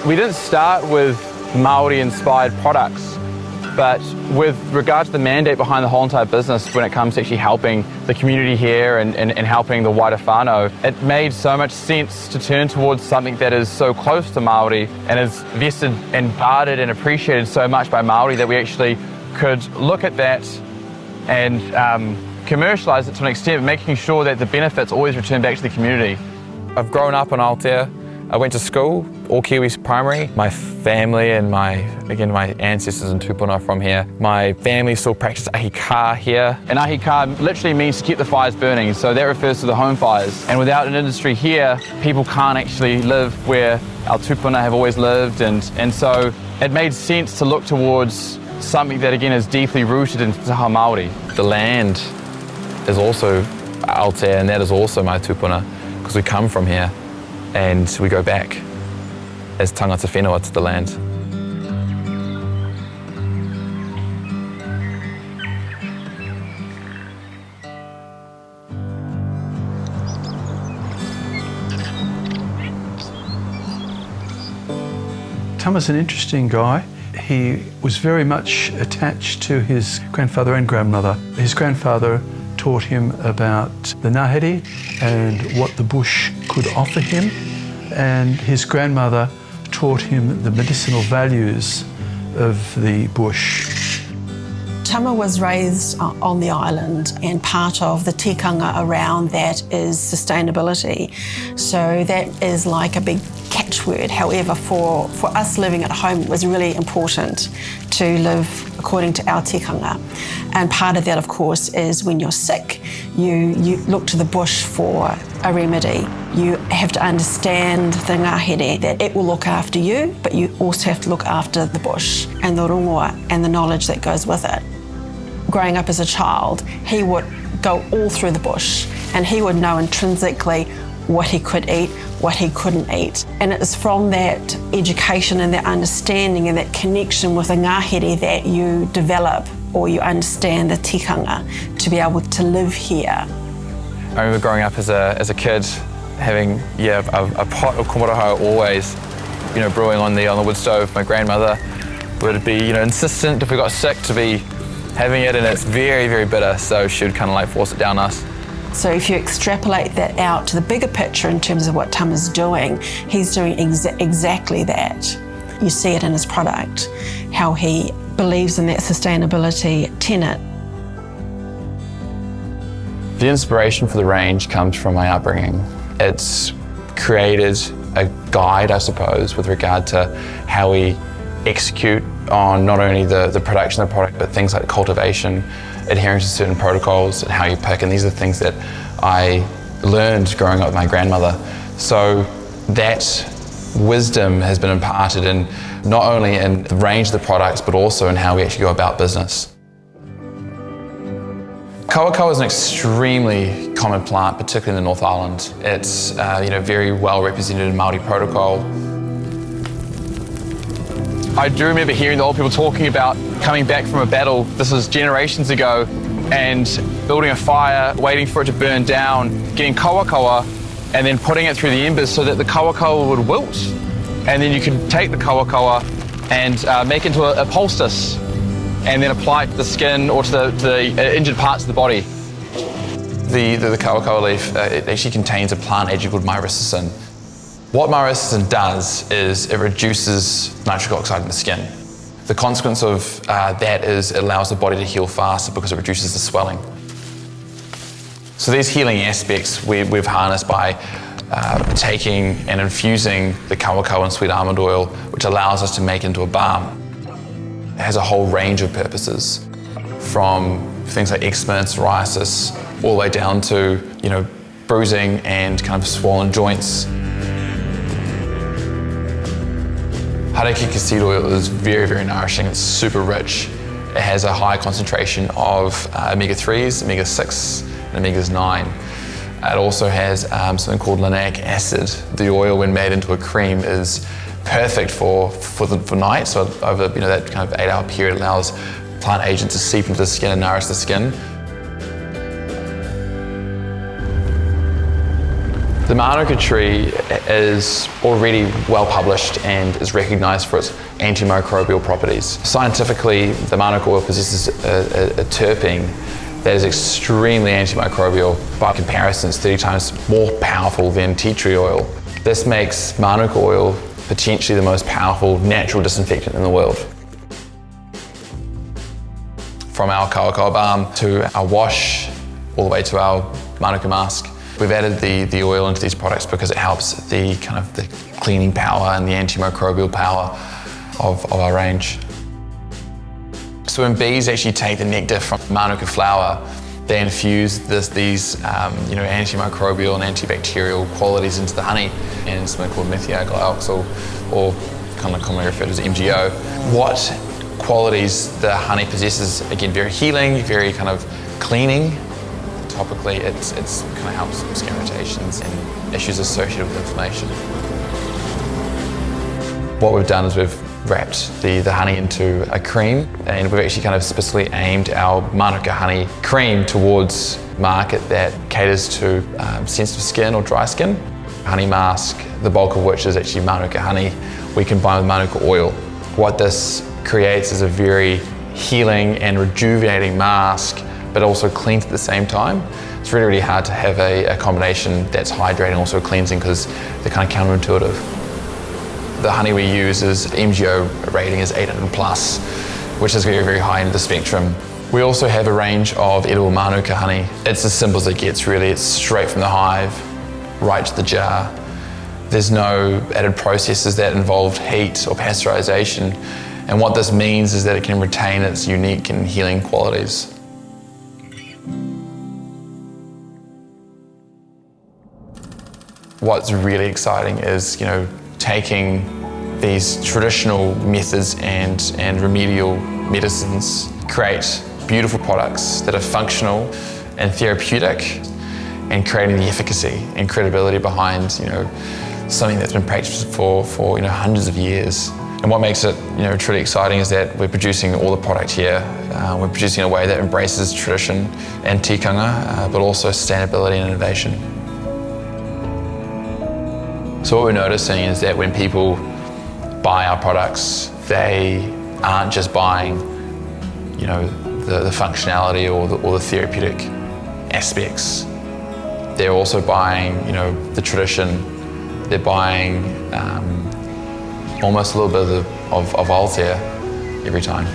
We didn't start with Māori-inspired products, but with regard to the mandate behind the whole entire business when it comes to actually helping the community here and helping the wider whānau, it made so much sense to turn towards something that is so close to Māori and is vested and guarded and appreciated so much by Māori that we actually could look at that and commercialise it to an extent, making sure that the benefits always return back to the community. I've grown up in Aotea. I went to school, all Kiwis primary. My family and my ancestors and tupuna are from here. My family still practice ahi here. And ahi literally means to keep the fires burning, so that refers to the home fires. And without an industry here, people can't actually live where our tupuna have always lived, and so it made sense to look towards something that again is deeply rooted in Te Aha Māori. The land is also Aotea, and that is also my tupuna, because we come from here and we go back as tangata whenua to the land. Tama's an interesting guy. He was very much attached to his grandfather and grandmother. His grandfather taught him about the ngāhere and what the bush could offer him, and his grandmother taught him the medicinal values of the bush. Tama was raised on the island, and part of the tikanga around that is sustainability. So that is like a big catchword. However, for us living at home, it was really important to live according to our tikanga. And part of that, of course, is when you're sick, you look to the bush for a remedy. You have to understand the ngāhere, that it will look after you, but you also have to look after the bush and the rongoa and the knowledge that goes with it. Growing up as a child, he would go all through the bush and he would know intrinsically what he could eat, what he couldn't eat. And it is from that education and that understanding and that connection with the ngāhere that you develop or you understand the tikanga to be able to live here. I remember growing up as a kid, having a pot of komoroha always, brewing on the wood stove. My grandmother would be insistent if we got sick to be having it, and it's very, very bitter, so she would kind of like force it down us. So if you extrapolate that out to the bigger picture in terms of what Tama's doing, he's doing exactly that. You see it in his product, how he believes in that sustainability tenet. The inspiration for the range comes from my upbringing. It's created a guide, I suppose, with regard to how we execute on not only the production of the product, but things like cultivation, adhering to certain protocols, and how you pick, and these are things that I learned growing up with my grandmother. So that wisdom has been imparted in not only in the range of the products, but also in how we actually go about business. Kawakawa is an extremely common plant, particularly in the North Island. It's very well represented in Māori protocol. I do remember hearing the old people talking about coming back from a battle, this was generations ago, and building a fire, waiting for it to burn down, getting kawakawa, and then putting it through the embers so that the kawakawa would wilt. And then you could take the kawakawa and make it into a poultice, and then apply it to the skin or to the injured parts of the body. The kawakawa leaf, it actually contains a plant agent called myristicin. What myristicin does is it reduces nitric oxide in the skin. The consequence of that is it allows the body to heal faster because it reduces the swelling. So these healing aspects we've harnessed by taking and infusing the kawakawa and sweet almond oil, which allows us to make into a balm. It has a whole range of purposes, from things like eczema and psoriasis, all the way down to bruising and kind of swollen joints. Harakeke seed oil is very, very nourishing. It's super rich. It has a high concentration of omega-3s, omega-6, and omega-9. It also has something called linoleic acid. The oil, when made into a cream, is perfect for night. So over that kind of 8-hour period, allows plant agent to seep into the skin and nourish the skin. The Manuka tree is already well published and is recognised for its antimicrobial properties. Scientifically, the Manuka oil possesses a terpene that is extremely antimicrobial. By comparison, it's 30 times more powerful than tea tree oil. This makes Manuka oil potentially the most powerful natural disinfectant in the world. From our kawa balm to our wash, all the way to our Manuka mask. We've added the oil into these products because it helps the cleaning power and the antimicrobial power of our range. So when bees actually take the nectar from Manuka flower, they infuse these antimicrobial and antibacterial qualities into the honey and something called methylglyoxal, or kind of commonly referred to as MGO. What qualities the honey possesses, again, very healing, very kind of cleaning. Topically, it's kind of helps with skin irritations and issues associated with inflammation. What we've done is we've wrapped the honey into a cream, and we've actually kind of specifically aimed our Manuka honey cream towards a market that caters to sensitive skin or dry skin. Honey mask, the bulk of which is actually Manuka honey, we combine with Manuka oil. What this creates is a very healing and rejuvenating mask, but also cleans at the same time. It's really, really hard to have a combination that's hydrating and also cleansing because they're kind of counterintuitive. The honey we use is MGO rating is 800 plus, which is very, very high end of the spectrum. We also have a range of edible Manuka honey. It's as simple as it gets, really. It's straight from the hive, right to the jar. There's no added processes that involve heat or pasteurization. And what this means is that it can retain its unique and healing qualities. What's really exciting is, taking these traditional methods and remedial medicines, create beautiful products that are functional and therapeutic, and creating the efficacy and credibility behind, something that's been practiced for hundreds of years. And what makes it, truly exciting is that we're producing all the product here. We're producing in a way that embraces tradition and tikanga, but also sustainability and innovation. So what we're noticing is that when people buy our products, they aren't just buying, the functionality or the therapeutic aspects. They're also buying, the tradition. They're buying almost a little bit of Altea every time.